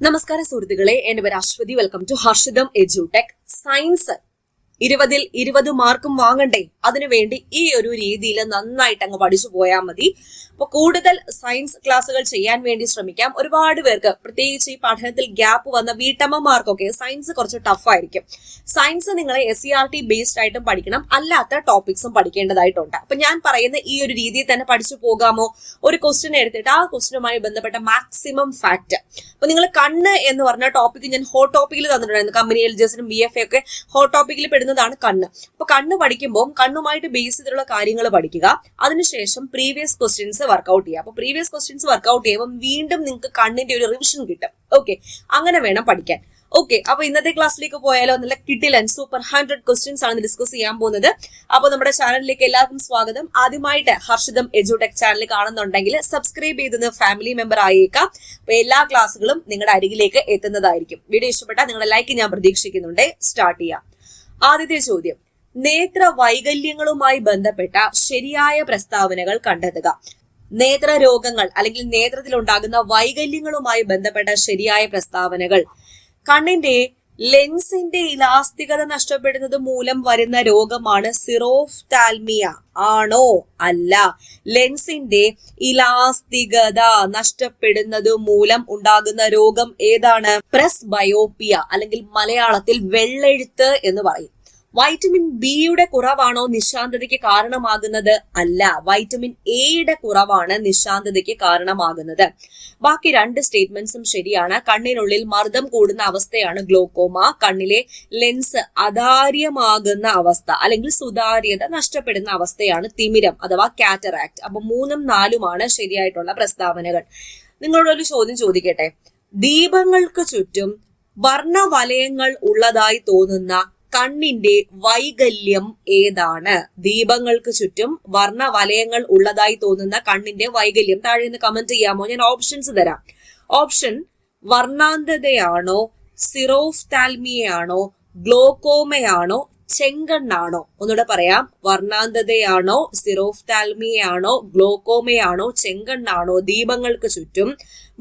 നമസ്കാരം സുഹൃത്തുക്കളെ, എന്റെ പേര് Ashwathi. Welcome to Harshitham edutech. Science 20ൽ 20 മാർക്കും വാങ്ങണ്ടേ? അതിനുവേണ്ടി ഈ ഒരു രീതിയിൽ നന്നായിട്ട് അങ്ങ് പഠിച്ചു പോയാൽ മതി. അപ്പൊ കൂടുതൽ സയൻസ് ക്ലാസ്സുകൾ ചെയ്യാൻ വേണ്ടി ശ്രമിക്കാം. ഒരുപാട് പേർക്ക്, പ്രത്യേകിച്ച് ഈ പഠനത്തിൽ ഗ്യാപ്പ് വന്ന വീട്ടമ്മമാർക്കൊക്കെ സയൻസ് കുറച്ച് ടഫായിരിക്കും. സയൻസ് നിങ്ങൾ SCERT ബേസ്ഡ് ആയിട്ടും പഠിക്കണം, അല്ലാത്ത ടോപ്പിക്സും പഠിക്കേണ്ടതായിട്ടുണ്ട്. അപ്പൊ ഞാൻ പറയുന്ന ഈ ഒരു രീതിയിൽ തന്നെ പഠിച്ചു പോകാമോ? ഒരു ക്വസ്റ്റ്യൻ എടുത്തിട്ട് ആ ക്വസ്റ്റ്യനുമായി ബന്ധപ്പെട്ട മാക്സിമം ഫാക്ട്. അപ്പൊ നിങ്ങൾ കണ്ണ് എന്ന് പറഞ്ഞ ടോപ്പിക് ഞാൻ ഹോട്ട് ടോപ്പിക്കിൽ തന്നിട്ടുണ്ടായിരുന്നു. കമ്പനി എൽജിഎസിനും BFA ഒക്കെ ഹോട്ട് ടോപ്പിക്കിൽ പെടുന്നതാണ് കണ്ണ്. അപ്പൊ കണ്ണ് പഠിക്കുമ്പോൾ കണ്ണുമായിട്ട് ബേസ് ചെയ്തിട്ടുള്ള കാര്യങ്ങൾ പഠിക്കുക. അതിനുശേഷം പ്രീവിയസ് ക്വസ്റ്റ്യൻസ് വർക്ക്ഔട്ട് ചെയ്യുക. അപ്പൊ പ്രീവിയസ് ക്വസ്റ്റ്യൻസ് വർക്ക്ഔട്ട് ചെയ്യുമ്പോൾ വീണ്ടും നിങ്ങൾക്ക് കണ്ണിന്റെ ഒരു റിവിഷൻ കിട്ടും. ഓക്കെ, അങ്ങനെ വേണം പഠിക്കാൻ. ഓക്കെ, അപ്പൊ ഇന്നത്തെ ക്ലാസ്സിലേക്ക് പോയാലോ? നല്ല കിടിലൻ സൂപ്പർ 100 ക്വസ്റ്റ്യൻസ് ആണ് ഡിസ്കസ് ചെയ്യാൻ പോകുന്നത്. അപ്പൊ നമ്മുടെ ചാനലിലേക്ക് എല്ലാവർക്കും സ്വാഗതം. ആദ്യമായിട്ട് ഹർഷിതം എഡ്യൂടെക് ചാനൽ കാണുന്നുണ്ടെങ്കിൽ സബ്സ്ക്രൈബ് ചെയ്ത് ഫാമിലി മെമ്പർ ആയേക്കാം. അപ്പൊ എല്ലാ ക്ലാസ്സുകളും നിങ്ങളുടെ അരികിലേക്ക് എത്തുന്നതായിരിക്കും. വീഡിയോ ഇഷ്ടപ്പെട്ടാൽ നിങ്ങളുടെ ലൈക്ക് ഞാൻ പ്രതീക്ഷിക്കുന്നുണ്ട്. സ്റ്റാർട്ട് ചെയ്യാം. ആദ്യത്തെ ചോദ്യം, നേത്ര വൈകല്യങ്ങളുമായി ബന്ധപ്പെട്ട ശരിയായ പ്രസ്താവനകൾ കണ്ടെത്തുക. നേത്ര രോഗങ്ങൾ അല്ലെങ്കിൽ നേത്രത്തിൽ ഉണ്ടാകുന്ന വൈകല്യങ്ങളുമായി ബന്ധപ്പെട്ട ശരിയായ പ്രസ്താവനകൾ. കണ്ണിന്റെ ലെൻസിന്റെ ഇലാസ്തികത നഷ്ടപ്പെടുന്നത് മൂലം വരുന്ന രോഗമാണ് സിറോഫ്താൽമിയ. ആണോ? അല്ല. ലെൻസിന്റെ ഇലാസ്തികത നഷ്ടപ്പെടുന്നത് മൂലം ഉണ്ടാകുന്ന രോഗം ഏതാണ്? പ്രസ്ബയോപ്പിയ, അല്ലെങ്കിൽ മലയാളത്തിൽ വെള്ളെഴുത്ത് എന്ന് പറയും. വൈറ്റമിൻ ബിയുടെ കുറവാണോ നിശാന്തതയ്ക്ക് കാരണമാകുന്നത്? അല്ല, വൈറ്റമിൻ എയുടെ കുറവാണ് നിശാന്തതയ്ക്ക് കാരണമാകുന്നത്. ബാക്കി 2 സ്റ്റേറ്റ്മെന്റ്സും ശരിയാണ്. കണ്ണിനുള്ളിൽ മർദ്ദം കൂടുന്ന അവസ്ഥയാണ് ഗ്ലോക്കോമ. കണ്ണിലെ ലെൻസ് അതാര്യമാകുന്ന അവസ്ഥ അല്ലെങ്കിൽ സുതാര്യത നഷ്ടപ്പെടുന്ന അവസ്ഥയാണ് തിമിരം അഥവാ കാറ്ററാക്ട്. അപ്പൊ 3ഉം 4ഉമാണ് ശരിയായിട്ടുള്ള പ്രസ്താവനകൾ. നിങ്ങളോടൊരു ചോദ്യം ചോദിക്കട്ടെ. ദീപങ്ങൾക്ക് ചുറ്റും വർണ്ണവലയങ്ങൾ ഉള്ളതായി തോന്നുന്ന കണ്ണിന്റെ വൈകല്യം ഏതാണ്? ദീപങ്ങൾക്ക് ചുറ്റും വർണ്ണവലയങ്ങൾ ഉള്ളതായി തോന്നുന്ന കണ്ണിന്റെ വൈകല്യം താഴെ നിന്ന് കമന്റ് ചെയ്യാമോ? ഞാൻ ഓപ്ഷൻസ് തരാം. ഓപ്ഷൻ: വർണ്ണാന്ധതയാണോ, സിറോഫ്താൽമിയയാണോ, ഗ്ലോക്കോമയാണോ, ചെങ്കണ്ണാണോ? ഒന്നുകൂടെ പറയാം. വർണ്ണാന്ധതയാണോ, സിറോഫ്താൽമിയയാണോ, ഗ്ലോക്കോമയാണോ, ചെങ്കണ്ണാണോ? ദീപങ്ങൾക്ക് ചുറ്റും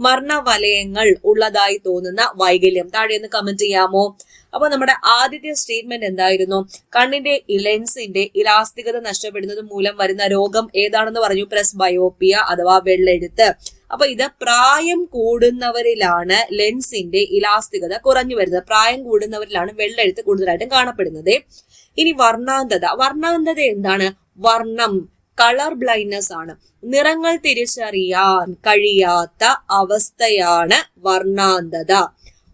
വർണ്ണവലയങ്ങൾ ഉള്ളതായി തോന്നുന്ന വൈകല്യം താഴെ നിന്ന് കമന്റ് ചെയ്യാമോ? അപ്പൊ നമ്മുടെ ആദ്യത്തെ സ്റ്റേറ്റ്മെന്റ് എന്തായിരുന്നു? കണ്ണിന്റെ ലെൻസിന്റെ ഇലാസ്തികത നഷ്ടപ്പെടുന്നത് മൂലം വരുന്ന രോഗം ഏതാണെന്ന് പറഞ്ഞു? പ്രസ്ബയോപ്പിയ അഥവാ വെള്ളെഴുത്ത്. അപ്പൊ ഇത് പ്രായം കൂടുന്നവരിലാണ് ലെൻസിന്റെ ഇലാസ്തികത കുറഞ്ഞു വരുന്നത്. പ്രായം കൂടുന്നവരിലാണ് വെള്ളെഴുത്ത് കൂടുതലായിട്ടും കാണപ്പെടുന്നത്. ഇനി വർണ്ണാന്ധത. വർണ്ണാന്ധത എന്താണ്? വർണ്ണം, കളർ ബ്ലൈൻഡ്നെസ് ആണ്. നിറങ്ങൾ തിരിച്ചറിയാൻ കഴിയാത്ത അവസ്ഥയാണ് വർണ്ണാന്ധത.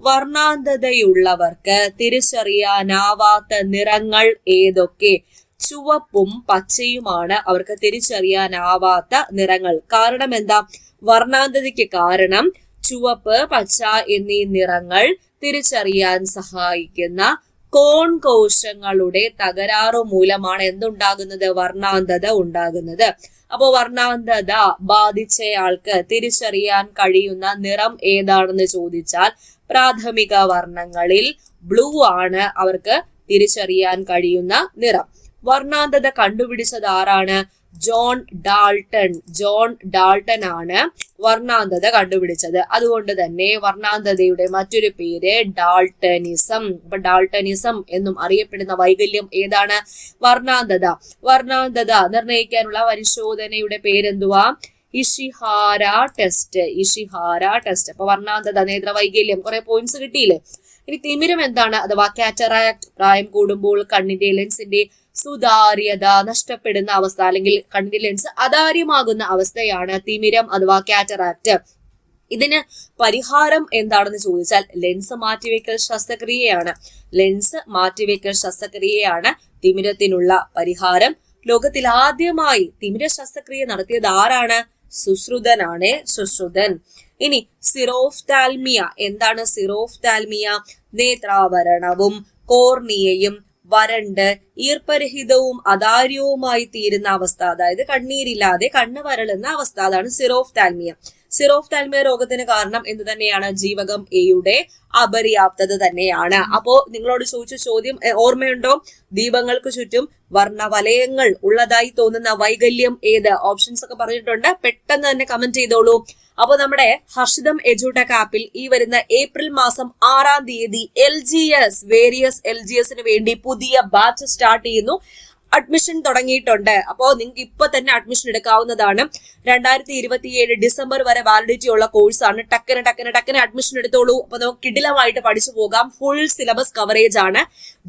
വർണ്ണാന്ധതയുള്ളവർക്ക് തിരിച്ചറിയാനാവാത്ത നിറങ്ങൾ ഏതൊക്കെ? ചുവപ്പും പച്ചയുമാണ് അവർക്ക് തിരിച്ചറിയാനാവാത്ത നിറങ്ങൾ. കാരണം എന്താ? വർണ്ണാന്ധതയ്ക്ക് കാരണം ചുവപ്പ്, പച്ച എന്നീ നിറങ്ങൾ തിരിച്ചറിയാൻ സഹായിക്കുന്ന കോൺ കോശങ്ങളുടെ തകരാറു മൂലമാണ് എന്തുണ്ടാകുന്നത്? വർണ്ണാന്ധത ഉണ്ടാകുന്നത്. അപ്പോ വർണ്ണാന്ധത ബാധിച്ചയാൾക്ക് തിരിച്ചറിയാൻ കഴിയുന്ന നിറം ഏതാണെന്ന് ചോദിച്ചാൽ പ്രാഥമിക വർണ്ണങ്ങളിൽ ബ്ലൂ ആണ് അവർക്ക് തിരിച്ചറിയാൻ കഴിയുന്ന നിറം. വർണ്ണാന്ധത കണ്ടുപിടിച്ചത് ആരാണ്? John Dalton. ജോൺ ഡാൾട്ടൺ ആണ് വർണ്ണാന്ധത കണ്ടുപിടിച്ചത്. അതുകൊണ്ട് തന്നെ വർണ്ണാന്ധതയുടെ മറ്റൊരു പേര് ഡാൾട്ടനിസം. അപ്പൊ ഡാൾട്ടനിസം എന്നും അറിയപ്പെടുന്ന വൈകല്യം ഏതാണ്? വർണ്ണാന്ധത. വർണ്ണാന്ധത നിർണ്ണയിക്കാനുള്ള പരിശോധനയുടെ പേരെന്തുവാ? Ishihara test. Ishihara test. അപ്പൊ വർണ്ണാന്ധത, നേത്ര വൈകല്യം, കുറെ പോയിന്റ്സ് കിട്ടിയില്ലേ? ഇനി തിമിരം എന്താണ്? അഥവാ കാറ്ററാക്ട്. പ്രായം കൂടുമ്പോൾ കണ്ണിന്റെ ലെൻസിന്റെ സുതാര്യത നഷ്ടപ്പെടുന്ന അവസ്ഥ അല്ലെങ്കിൽ കണ്ണിന്റെ ലെൻസ് അതാര്യമാകുന്ന അവസ്ഥയാണ് തിമിരം അഥവാ കാറ്ററാക്ട്. ഇതിന് പരിഹാരം എന്താണെന്ന് ചോദിച്ചാൽ ലെൻസ് മാറ്റിവെക്കൽ ശസ്ത്രക്രിയയാണ്. ലെൻസ് മാറ്റിവെക്കൽ ശസ്ത്രക്രിയയാണ് തിമിരത്തിനുള്ള പരിഹാരം. ലോകത്തിൽ ആദ്യമായി തിമിര ശസ്ത്രക്രിയ നടത്തിയത് ആരാണ്? സുശ്രുതനാണ്. സുശ്രുതൻ. ഇനി സിറോഫ്താൽമിയ എന്താണ്? സിറോഫ്താൽമിയ നേത്രാവരണവും കോർണിയയും വരണ്ട് ഈർപ്പരഹിതവും അതാര്യവുമായി തീരുന്ന അവസ്ഥ, അതായത് കണ്ണീരില്ലാതെ കണ്ണ് വരളുന്ന അവസ്ഥ, അതാണ് സിറോഫ്താൽമിയ. സിറോഫ്താൽമിയ രോഗത്തിന് കാരണം എന്ത് തന്നെയാണ്? ജീവകം എയുടെ അപര്യാപ്തത തന്നെയാണ്. അപ്പോ നിങ്ങളോട് ചോദിച്ച ചോദ്യം ഓർമ്മയുണ്ടോ? ദീപങ്ങൾക്ക് ചുറ്റും വർണ്ണവലയങ്ങൾ ഉള്ളതായി തോന്നുന്ന വൈകല്യം ഏത്? ഓപ്ഷൻസ് ഒക്കെ പറഞ്ഞിട്ടുണ്ട്, പെട്ടെന്ന് തന്നെ കമന്റ് ചെയ്തോളൂ. അപ്പൊ നമ്മുടെ ഹർഷിതം എഡ്യൂടെക് ആപ്പിൽ ഈ വരുന്ന ഏപ്രിൽ മാസം 6-ാം തീയതി വേരിയസ് LGSന് വേണ്ടി പുതിയ ബാച്ച് സ്റ്റാർട്ട് ചെയ്യുന്നു. അഡ്മിഷൻ തുടങ്ങിയിട്ടുണ്ട്. അപ്പോൾ നിങ്ങൾക്ക് ഇപ്പൊ തന്നെ അഡ്മിഷൻ എടുക്കാവുന്നതാണ്. 2027 ഡിസംബർ വരെ വാലിഡിറ്റി ഉള്ള കോഴ്സാണ്. ടക്കനെ അഡ്മിഷൻ എടുത്തോളൂ. അപ്പൊ നമുക്ക് കിടിലമായിട്ട് പഠിച്ചു പോകാം. ഫുൾ സിലബസ് കവറേജ് ആണ്.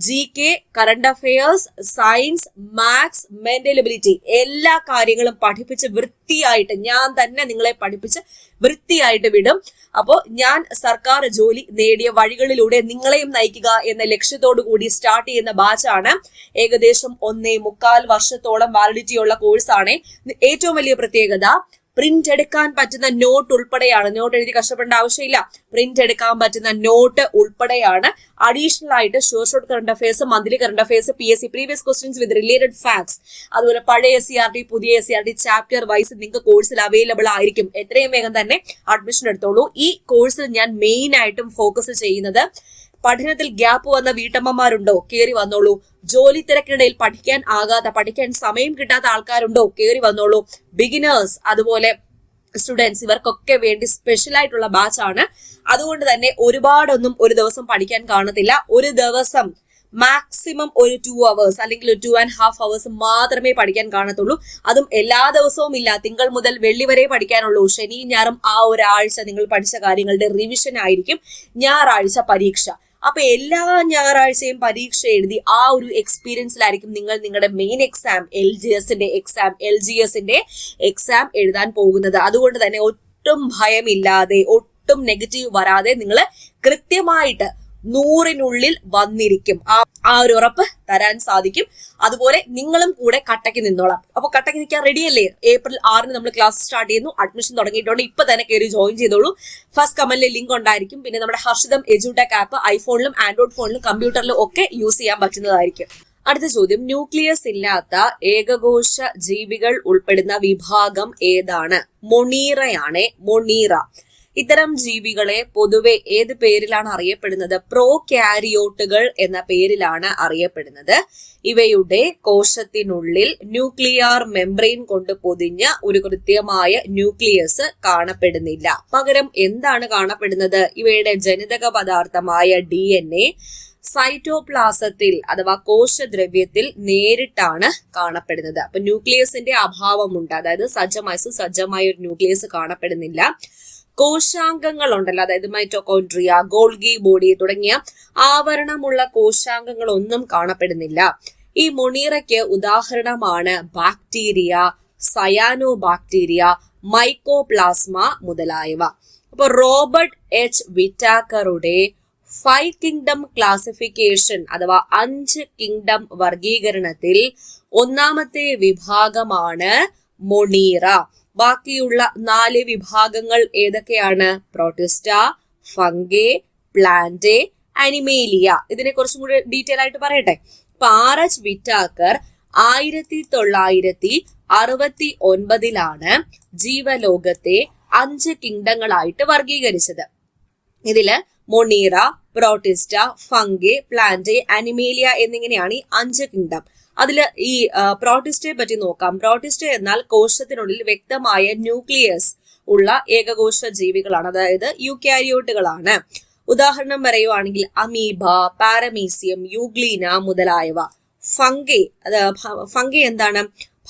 GK, current affairs, science, maths, mental ability എല്ലാ കാര്യങ്ങളും പഠിപ്പിച്ച് വൃത്തിയായിട്ട് ഞാൻ തന്നെ നിങ്ങളെ പഠിപ്പിച്ച് വൃത്തിയായിട്ട് വിടും. അപ്പോ ഞാൻ സർക്കാർ ജോലി നേടിയ വഴികളിലൂടെ നിങ്ങളെയും നയിക്കുക എന്ന ലക്ഷ്യത്തോടു കൂടി സ്റ്റാർട്ട് ചെയ്യുന്ന ബാച്ചാണ്. ഏകദേശം 1.25 വർഷത്തോളം വാലിഡിറ്റി ഉള്ള കോഴ്സാണ്. ഏറ്റവും വലിയ പ്രത്യേകത പ്രിന്റ് എടുക്കാൻ പറ്റുന്ന നോട്ട് ഉൾപ്പെടെയാണ്. നോട്ട് എഴുതി കഷ്ടപ്പെടേണ്ട ആവശ്യമില്ല. പ്രിന്റ് എടുക്കാൻ പറ്റുന്ന നോട്ട് ഉൾപ്പെടെയാണ്. അഡീഷണൽ ആയിട്ട് short current affairs, monthly current affairs, PSC previous questions with related facts, അതുപോലെ പഴയ SCRT, പുതിയ SCRT ചാപ്റ്റർ വൈസ് നിങ്ങൾക്ക് കോഴ്സിൽ അവൈലബിൾ ആയിരിക്കും. എത്രയും വേഗം തന്നെ അഡ്മിഷൻ എടുത്തോളൂ. ഈ കോഴ്സിൽ ഞാൻ മെയിൻ ആയിട്ടും ഫോക്കസ് ചെയ്യുന്നത് പഠനത്തിൽ ഗ്യാപ്പ് വന്ന വീട്ടമ്മമാരുണ്ടോ? കയറി വന്നോളൂ. ജോലി തിരക്കിനിടയിൽ പഠിക്കാൻ സമയം കിട്ടാത്ത ആൾക്കാരുണ്ടോ? കയറി വന്നോളൂ. ബിഗിനേഴ്സ്, അതുപോലെ സ്റ്റുഡൻസ്, ഇവർക്കൊക്കെ വേണ്ടി സ്പെഷ്യൽ ആയിട്ടുള്ള ബാച്ച് ആണ്. അതുകൊണ്ട് തന്നെ ഒരുപാടൊന്നും ഒരു ദിവസം പഠിക്കാൻ കാണത്തില്ല. ഒരു ദിവസം മാക്സിമം ഒരു 2 hours അല്ലെങ്കിൽ 2.5 hours മാത്രമേ പഠിക്കാൻ കാണത്തുള്ളൂ. അതും എല്ലാ ദിവസവും ഇല്ല. തിങ്കൾ മുതൽ വെള്ളി വരെ പഠിക്കാനുള്ളൂ. ശനിയും ഞായറും ആ ഒരാഴ്ച നിങ്ങൾ പഠിച്ച കാര്യങ്ങളുടെ റിവിഷൻ ആയിരിക്കും. ഞായറാഴ്ച പരീക്ഷ. അപ്പൊ എല്ലാ ഞായറാഴ്ചയും പരീക്ഷ എഴുതി ആ ഒരു എക്സ്പീരിയൻസിലായിരിക്കും നിങ്ങൾ നിങ്ങളുടെ മെയിൻ എക്സാം LGSന്റെ എക്സാം എഴുതാൻ പോകുന്നത്. അതുകൊണ്ട് തന്നെ ഒട്ടും ഭയമില്ലാതെ, ഒട്ടും നെഗറ്റീവ് വരാതെ നിങ്ങൾ കൃത്യമായിട്ട് 100-നുള്ളിൽ വന്നിരിക്കും. ആ ഒരു ഉറപ്പ് തരാൻ സാധിക്കും. അതുപോലെ നിങ്ങളും കൂടെ കട്ടയ്ക്ക് നിന്നോളാം. അപ്പൊ കട്ടയ്ക്ക് നിൽക്കാൻ റെഡിയല്ലേ? ഏപ്രിൽ 6-ന് നമ്മൾ ക്ലാസ് സ്റ്റാർട്ട് ചെയ്യുന്നു. അഡ്മിഷൻ തുടങ്ങിയിട്ടുണ്ട്. ഇപ്പൊ തന്നെ കയറി ജോയിൻ ചെയ്തോളൂ. ഫസ്റ്റ് കമന്റിൽ ലിങ്ക് ഉണ്ടായിരിക്കും. പിന്നെ നമ്മുടെ ഹർഷിതം എഡ്യൂടെക് ആപ്പ് ഐഫോണിലും ആൻഡ്രോയിഡ് ഫോണിലും കമ്പ്യൂട്ടറിലും ഒക്കെ യൂസ് ചെയ്യാൻ പറ്റുന്നതായിരിക്കും. അടുത്ത ചോദ്യം, ന്യൂക്ലിയസ് ഇല്ലാത്ത ഏകകോശ ജീവികൾ ഉൾപ്പെടുന്ന വിഭാഗം ഏതാണ്? മൊണീറയാണ്. മൊണീറ. ഇത്തരം ജീവികളെ പൊതുവെ ഏത് പേരിലാണ് അറിയപ്പെടുന്നത്? പ്രോകാരിയോട്ടുകൾ എന്ന പേരിലാണ് അറിയപ്പെടുന്നത്. ഇവയുടെ കോശത്തിനുള്ളിൽ ന്യൂക്ലിയർ മെംബ്രെയിൻ കൊണ്ട് പൊതിഞ്ഞ ഒരു കൃത്യമായ ന്യൂക്ലിയസ് കാണപ്പെടുന്നില്ല. പകരം എന്താണ് കാണപ്പെടുന്നത്? ഇവയുടെ ജനിതക പദാർത്ഥമായ DNA സൈറ്റോപ്ലാസത്തിൽ അഥവാ കോശദ്രവ്യത്തിൽ നേരിട്ടാണ് കാണപ്പെടുന്നത്. അപ്പൊ ന്യൂക്ലിയസിന്റെ അഭാവമുണ്ട്. അതായത് സജ്ജമായ ഒരു ന്യൂക്ലിയസ് കാണപ്പെടുന്നില്ല. കോശാംഗങ്ങൾ ഉണ്ടല്ലോ, അതായത് മൈറ്റോകോൺട്രിയ, ഗോൾഗി ബോഡി തുടങ്ങിയ ആവരണമുള്ള കോശാംഗങ്ങൾ ഒന്നും കാണപ്പെടുന്നില്ല. ഈ മൊണീറയ്ക്ക് ഉദാഹരണമാണ് ബാക്ടീരിയ, സയാനോ ബാക്ടീരിയ, മൈക്കോപ്ലാസ്മ മുതലായവ. അപ്പൊ റോബർട്ട് H. വിറ്റാക്കറുടെ 5 കിങ്ഡം ക്ലാസിഫിക്കേഷൻ അഥവാ 5 കിങ്ഡം വർഗീകരണത്തിൽ ഒന്നാമത്തെ വിഭാഗമാണ് മൊണീറ. ബാക്കിയുള്ള 4 വിഭാഗങ്ങൾ ഏതൊക്കെയാണ്? Protista, fungi, Plantae, Animalia. ഇതിനെ കുറച്ചും കൂടി ഡീറ്റെയിൽ ആയിട്ട് പറയട്ടെ. അപ്പൊ R.H. വിറ്റാക്കർ 1969 ജീവലോകത്തെ 5 കിങ്ഡങ്ങളായിട്ട് വർഗീകരിച്ചത്. ഇതില് Monera, protista, fungi, Plantae, Animalia എന്നിങ്ങനെയാണ് ഈ 5 കിങ്ഡം. അതില് ഈ പ്രോട്ടിസ്റ്റയെ പറ്റി നോക്കാം. പ്രോട്ടിസ്റ്റ എന്നാൽ കോശത്തിനുള്ളിൽ വ്യക്തമായ ന്യൂക്ലിയസ് ഉള്ള ഏകകോശ ജീവികളാണ്, അതായത് യൂക്യാരിയോട്ടുകളാണ്. ഉദാഹരണം പറയുവാണെങ്കിൽ അമീബ, പാരമീസിയം, യൂഗ്ലീന മുതലായവ. ഫംഗെ എന്താണ്?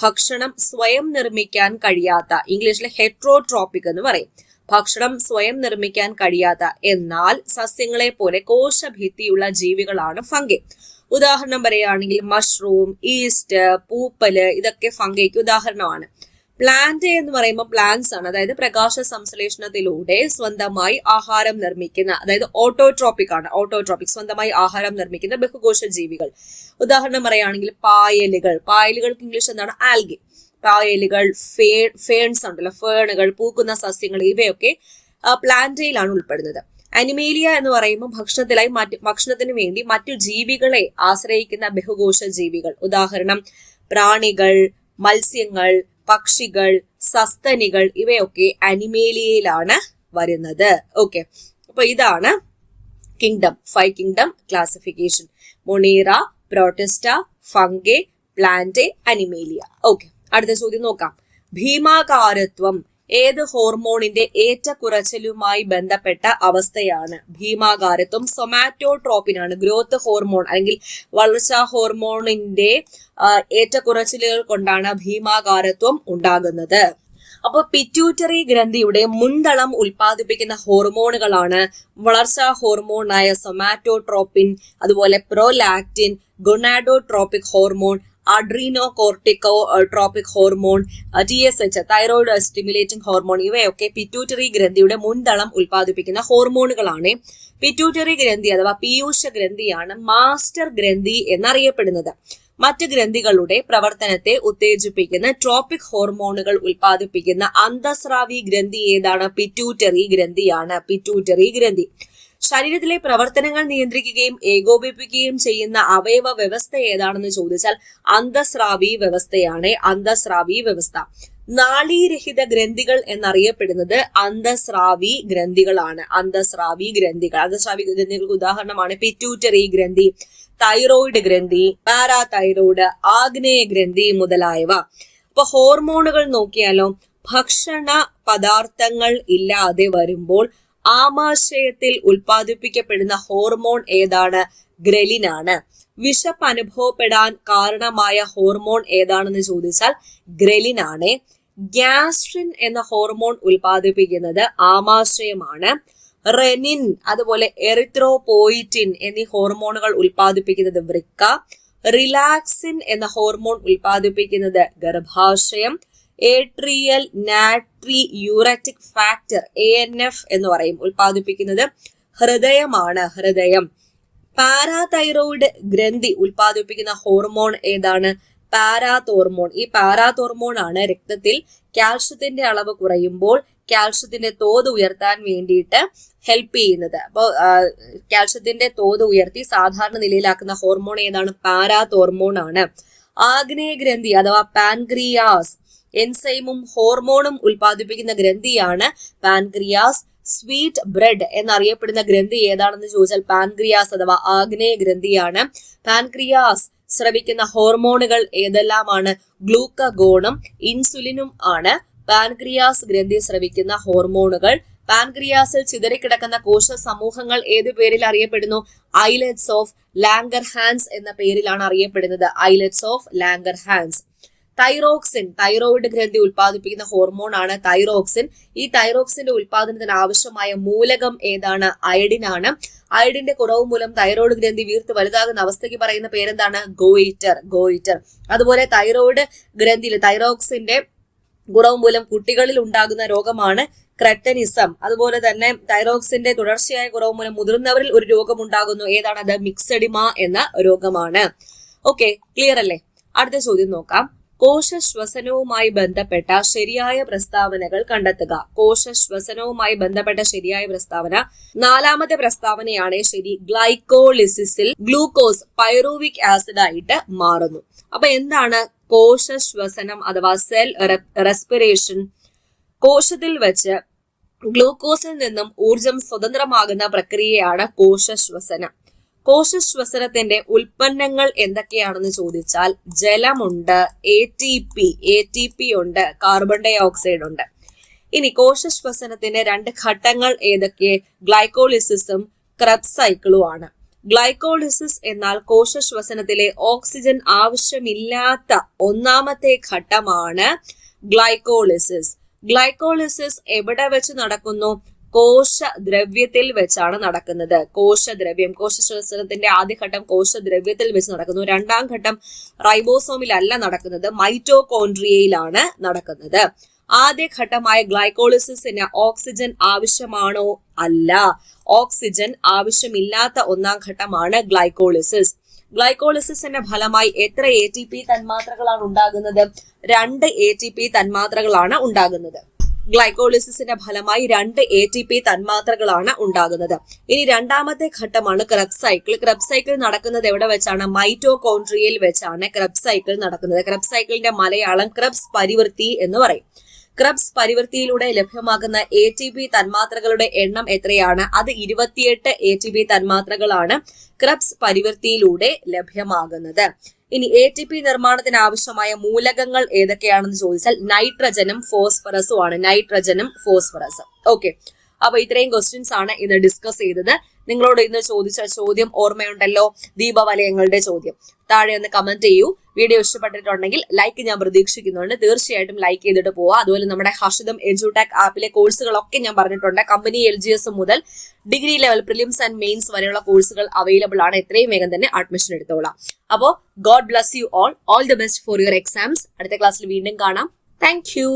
ഭക്ഷണം സ്വയം നിർമ്മിക്കാൻ കഴിയാത്ത, ഇംഗ്ലീഷിൽ ഹെട്രോട്രോപിക് എന്ന് പറയും. ഭക്ഷണം സ്വയം നിർമ്മിക്കാൻ കഴിയാത്ത എന്നാൽ സസ്യങ്ങളെ പോലെ കോശഭിത്തിയുള്ള ജീവികളാണ് ഫംഗെ. ഉദാഹരണം പറയുകയാണെങ്കിൽ മഷ്റൂം, ഈസ്റ്റ്, പൂപ്പല് ഇതൊക്കെ ഫംഗയ്ക്ക് ഉദാഹരണമാണ്. പ്ലാന്റ് എന്ന് പറയുമ്പോൾ പ്ലാന്റ്സ് ആണ്, അതായത് പ്രകാശ സംശ്ലേഷണത്തിലൂടെ സ്വന്തമായി ആഹാരം നിർമ്മിക്കുന്ന, അതായത് ഓട്ടോട്രോപിക് ആണ്. സ്വന്തമായി ആഹാരം നിർമ്മിക്കുന്ന ബഹുകോശ ജീവികൾ. ഉദാഹരണം പറയുകയാണെങ്കിൽ പായലുകൾക്ക് ഇംഗ്ലീഷ് എന്താണ്? ആൽഗി. പായലുകൾ, ഫേൺസ് ഉണ്ടല്ലോ, ഫേണുകൾ, പൂക്കുന്ന സസ്യങ്ങൾ, ഇവയൊക്കെ പ്ലാന്റയിലാണ് ഉൾപ്പെടുന്നത്. അനിമേലിയ എന്ന് പറയുമ്പോൾ ഭക്ഷണത്തിന് വേണ്ടി മറ്റു ജീവികളെ ആശ്രയിക്കുന്ന ബഹുകോശ ജീവികൾ. ഉദാഹരണം പ്രാണികൾ, മത്സ്യങ്ങൾ, പക്ഷികൾ, സസ്തനികൾ ഇവയൊക്കെ അനിമേലിയയിലാണ് വരുന്നത്. ഓക്കെ, അപ്പൊ ഇതാണ് kingdom, 5 kingdom classification: Monera, protista, fungi, plant, Animalia. Okay, അടുത്ത ചോദ്യം നോക്കാം. ഭീമാകാരത്വം ഏത് ഹോർമോണിന്റെ ഏറ്റക്കുറച്ചിലുമായി ബന്ധപ്പെട്ട അവസ്ഥയാണ്? ഭീമാകാരത്വം സൊമാറ്റോട്രോപ്പിനാണ്, ഗ്രോത്ത് ഹോർമോൺ അല്ലെങ്കിൽ വളർച്ചാ ഹോർമോണിന്റെ ഏറ്റക്കുറച്ചിലുകൾ കൊണ്ടാണ് ഭീമാകാരത്വം ഉണ്ടാകുന്നത്. അപ്പൊ പിറ്റ്യൂട്ടറി ഗ്രന്ഥിയുടെ മുൻതളം ഉൽപ്പാദിപ്പിക്കുന്ന ഹോർമോണുകളാണ് വളർച്ചാ ഹോർമോണായ സൊമാറ്റോട്രോപ്പിൻ, അതുപോലെ prolactin, gonadotropic hormone, Adreno cortico Tropic hormone, TSH thyroid stimulating hormone ഇവയൊക്കെ പിറ്റ്യൂട്ടറി ഗ്രന്ഥിയുടെ മുൻതളം ഉൽപ്പാദിപ്പിക്കുന്ന ഹോർമോണുകളാണ്. പിറ്റ്യൂട്ടറി ഗ്രന്ഥി അഥവാ പീയൂഷ ഗ്രന്ഥിയാണ് മാസ്റ്റർ ഗ്രന്ഥി എന്നറിയപ്പെടുന്നത്. മറ്റ് ഗ്രന്ഥികളുടെ പ്രവർത്തനത്തെ ഉത്തേജിപ്പിക്കുന്ന ട്രോപിക് ഹോർമോണുകൾ ഉൽപ്പാദിപ്പിക്കുന്ന അന്തസ്രാവി ഗ്രന്ഥി ഏതാണ്? പിറ്റ്യൂട്ടറി ഗ്രന്ഥിയാണ്. പിറ്റ്യൂട്ടറി ഗ്രന്ഥി ശരീരത്തിലെ പ്രവർത്തനങ്ങൾ നിയന്ത്രിക്കുകയും ഏകോപിപ്പിക്കുകയും ചെയ്യുന്ന അവയവ വ്യവസ്ഥ ഏതാണെന്ന് ചോദിച്ചാൽ അന്തസ്രാവി വ്യവസ്ഥയാണ്. അന്തസ്രാവി വ്യവസ്ഥ. നാളീരഹിത ഗ്രന്ഥികൾ എന്നറിയപ്പെടുന്നത് അന്തസ്രാവി ഗ്രന്ഥികളാണ്. അന്തസ്രാവി ഗ്രന്ഥികൾ. അന്തസ്രാവി ഗ്രന്ഥികൾക്ക് ഉദാഹരണമാണ് പിറ്റ്യൂട്ടറി ഗ്രന്ഥി, തൈറോയിഡ് ഗ്രന്ഥി, പാരാതൈറോയിഡ്, ആഗ്നേയ ഗ്രന്ഥി മുതലായവ. അപ്പൊ ഹോർമോണുകൾ നോക്കിയാലോ, ഭക്ഷണ പദാർത്ഥങ്ങൾ ഇല്ലാതെ വരുമ്പോൾ ആമാശയത്തിൽ ഉൽപ്പാദിപ്പിക്കപ്പെടുന്ന ഹോർമോൺ ഏതാണ്? ഗ്രലിനാണ്. വിശപ്പ് അനുഭവപ്പെടാൻ കാരണമായ ഹോർമോൺ ഏതാണെന്ന് ചോദിച്ചാൽ ഗ്രലിനാണ്. ഗ്യാസ്ട്രിൻ എന്ന ഹോർമോൺ ഉൽപ്പാദിപ്പിക്കുന്നത് ആമാശയമാണ്. റെനിൻ, അതുപോലെ എറിത്രോപോയിറ്റിൻ എന്നീ ഹോർമോണുകൾ ഉൽപ്പാദിപ്പിക്കുന്നത് വൃക്ക. റിലാക്സിൻ എന്ന ഹോർമോൺ ഉൽപ്പാദിപ്പിക്കുന്നത് ഗർഭാശയം. ഏട്രിയൽ നാട്രി യൂററ്റിക് ഫാക്ടർ ANF എന്ന് പറയും ഉൽപ്പാദിപ്പിക്കുന്നത് ഹൃദയമാണ്. ഹൃദയം. പാരാതൈറോയിഡ് ഗ്രന്ഥി ഉൽപ്പാദിപ്പിക്കുന്ന ഹോർമോൺ ഏതാണ്? പാരാതോർമോൺ. ഈ പാരാതോർമോൺ ആണ് രക്തത്തിൽ കാൽഷ്യത്തിന്റെ അളവ് കുറയുമ്പോൾ കാൽഷ്യത്തിന്റെ തോത് ഉയർത്താൻ വേണ്ടിയിട്ട് ഹെൽപ്പ് ചെയ്യുന്നത്. അപ്പോൾ കാൽഷ്യത്തിന്റെ തോത് ഉയർത്തി സാധാരണ നിലയിലാക്കുന്ന ഹോർമോൺ ഏതാണ്? പാരാതോർമോൺ ആണ്. ആഗ്നേയ ഗ്രന്ഥി അഥവാ പാൻക്രിയാസ് എൻസൈമും ഹോർമോണും ഉൽപ്പാദിപ്പിക്കുന്ന ഗ്രന്ഥിയാണ് പാൻക്രിയാസ്. സ്വീറ്റ് ബ്രെഡ് എന്നറിയപ്പെടുന്ന ഗ്രന്ഥി ഏതാണെന്ന് ചോദിച്ചാൽ പാൻക്രിയാസ് അഥവാ ആഗ്നേയ ഗ്രന്ഥിയാണ്. പാൻക്രിയാസ് സ്രവിക്കുന്ന ഹോർമോണുകൾ ഏതെല്ലാമാണ്? ഗ്ലൂക്കഗോണും ഇൻസുലിനും ആണ് പാൻക്രിയാസ് ഗ്രന്ഥി സ്രവിക്കുന്ന ഹോർമോണുകൾ. പാൻക്രിയാസിൽ ചിതറിക്കിടക്കുന്ന കോശ സമൂഹങ്ങൾ ഏത് പേരിൽ അറിയപ്പെടുന്നു? ഐലറ്റ്സ് ഓഫ് ലാംഗർഹാൻസ് എന്ന പേരിലാണ് അറിയപ്പെടുന്നത്. Islets of Langerhans. Thyroxine, thyroid ഗ്രന്ഥി ഉൽപ്പാദിപ്പിക്കുന്ന ഹോർമോൺ ആണ് തൈറോക്സിൻ. ഈ തൈറോക്സിന്റെ ഉൽപ്പാദനത്തിന് ആവശ്യമായ മൂലകം ഏതാണ്? അയഡിൻ ആണ്. അയഡിന്റെ കുറവ് മൂലം തൈറോയിഡ് ഗ്രന്ഥി വീർത്ത് വലുതാകുന്ന അവസ്ഥയ്ക്ക് പറയുന്ന പേരെന്താണ്? ഗോയിറ്റർ. ഗോയിറ്റർ. അതുപോലെ തൈറോയിഡ് ഗ്രന്ഥിയിൽ തൈറോക്സിന്റെ കുറവ് മൂലം കുട്ടികളിൽ ഉണ്ടാകുന്ന രോഗമാണ് ക്രെറ്റനിസം. അതുപോലെ തന്നെ തൈറോക്സിന്റെ തുടർച്ചയായ കുറവ് മൂലം മുതിർന്നവരിൽ ഒരു രോഗം ഉണ്ടാകുന്നു. ഏതാണത്? മിക്സഡിമ എന്ന രോഗമാണ്. ഓക്കെ, ക്ലിയർ അല്ലേ? അടുത്ത ചോദ്യം നോക്കാം. കോശശ്വസനവുമായി ബന്ധപ്പെട്ട ശരിയായ പ്രസ്താവനകൾ കണ്ടെത്തുക. കോശശ്വസനവുമായി ബന്ധപ്പെട്ട ശരിയായ പ്രസ്താവന 4ാമത്തെ പ്രസ്താവനയാണ് ശരി. ഗ്ലൈക്കോളിസിസിൽ ഗ്ലൂക്കോസ് പൈറൂവിക് ആസിഡ് ആയിട്ട് മാറുന്നു. അപ്പൊ എന്താണ് കോശശ്വസനം അഥവാ സെൽ റെസ്പിറേഷൻ? കോശത്തിൽ വെച്ച് ഗ്ലൂക്കോസിൽ നിന്നും ഊർജം സ്വതന്ത്രമാകുന്ന പ്രക്രിയയാണ് കോശശ്വസനം. കോശശ്വസനത്തിന്റെ ഉൽപ്പന്നങ്ങൾ എന്തൊക്കെയാണെന്ന് ചോദിച്ചാൽ ജലമുണ്ട്, ATP ഉണ്ട്, കാർബൺ ഡൈ ഓക്സൈഡ് ഉണ്ട്. ഇനി കോശശ്വസനത്തിന്റെ 2 ഘട്ടങ്ങൾ ഏതൊക്കെ? ഗ്ലൈക്കോളിസിസും ക്രെബ്സ് സൈക്കിളും ആണ്. ഗ്ലൈക്കോളിസിസ് എന്നാൽ കോശശ്വസനത്തിലെ ഓക്സിജൻ ആവശ്യമില്ലാത്ത 1ാമത്തെ ഘട്ടമാണ് ഗ്ലൈക്കോളിസിസ്. ഗ്ലൈക്കോളിസിസ് എവിടെ വെച്ച് നടക്കുന്നു? കോശദ്രവ്യത്തിൽ വെച്ചാണ് നടക്കുന്നത്. കോശദ്രവ്യം, കോശശ്വസനത്തിന്റെ ആദ്യഘട്ടം കോശദ്രവ്യത്തിൽ വെച്ച് നടക്കുന്നു. 2ാം ഘട്ടം റൈബോസോമിലല്ല നടക്കുന്നത്, മൈറ്റോകോൺട്രിയയിലാണ് നടക്കുന്നത്. ആദ്യഘട്ടമായ ഗ്ലൈക്കോളിസിസിന് ഓക്സിജൻ ആവശ്യമാണോ? അല്ല. ഓക്സിജൻ ആവശ്യമില്ലാത്ത 1ാം ഘട്ടമാണ് ഗ്ലൈക്കോളിസിസ്. ഗ്ലൈക്കോളിസിസിന്റെ ഫലമായി എത്ര ATP തന്മാത്രകളാണ് ഉണ്ടാകുന്നത്? 2 ATP തന്മാത്രകളാണ് ഉണ്ടാകുന്നത്. ഗ്ലൈക്കോളിസിന്റെ ഫലമായി 2 ATP തന്മാത്രകളാണ് ഉണ്ടാകുന്നത്. ഇനി രണ്ടാമത്തെ ഘട്ടമാണ് ക്രെബ്സ് സൈക്കിൾ. ക്രെബ്സ് സൈക്കിൾ നടക്കുന്നത് എവിടെ വെച്ചാണ്? മൈറ്റോകോൺട്രിയയിൽ വെച്ചാണ് ക്രെബ്സ് സൈക്കിൾ നടക്കുന്നത്. ക്രെബ്സ് സൈക്കിളിന്റെ മലയാളം ക്രെബ്സ് പരിവൃത്തി എന്ന് പറയും. ക്രെബ്സ് പരിവൃത്തിയിലൂടെ ലഭ്യമാകുന്ന ATP തന്മാത്രകളുടെ എണ്ണം എത്രയാണ്? അത് 28 ATP തന്മാത്രകളാണ് ക്രെബ്സ് പരിവൃത്തിയിലൂടെ ലഭ്യമാകുന്നത്. ഇനി ATP നിർമ്മാണത്തിന് ആവശ്യമായ മൂലകങ്ങൾ ഏതൊക്കെയാണെന്ന് ചോദിച്ചാൽ നൈട്രജനും ഫോസ്ഫറസും ആണ്. നൈട്രജനും ഫോസ്ഫറസും. ഓക്കെ, അപ്പൊ ഇത്രയും ക്വസ്റ്റ്യൻസ് ആണ് ഇന്ന് ഡിസ്കസ് ചെയ്തത്. നിങ്ങളോട് ഇന്ന് ചോദിച്ച ചോദ്യം ഓർമ്മയുണ്ടല്ലോ, ദീപവലയങ്ങളുടെ ചോദ്യം. താഴെ ഒന്ന് കമന്റ് ചെയ്യൂ. വീഡിയോ ഇഷ്ടപ്പെട്ടിട്ടുണ്ടെങ്കിൽ ലൈക്ക് ഞാൻ പ്രതീക്ഷിക്കുന്നുണ്ട്. തീർച്ചയായിട്ടും ലൈക്ക് ചെയ്തിട്ട് പോവുക. അതുപോലെ നമ്മുടെ ഹർഷിതം എഡ്യൂടെക് ആപ്പിലെ കോഴ്സുകളൊക്കെ ഞാൻ പറഞ്ഞിട്ടുണ്ട്. കമ്പനി LGS മുതൽ degree level prelims and mains വരെയുള്ള കോഴ്സുകൾ അവൈലബിൾ ആണ്. എത്രയും വേഗം തന്നെ അഡ്മിഷൻ എടുത്തോളാം. അപ്പോൾ God bless you all the best for your exams. അടുത്ത ക്ലാസ്സിൽ വീണ്ടും കാണാം. Thank you.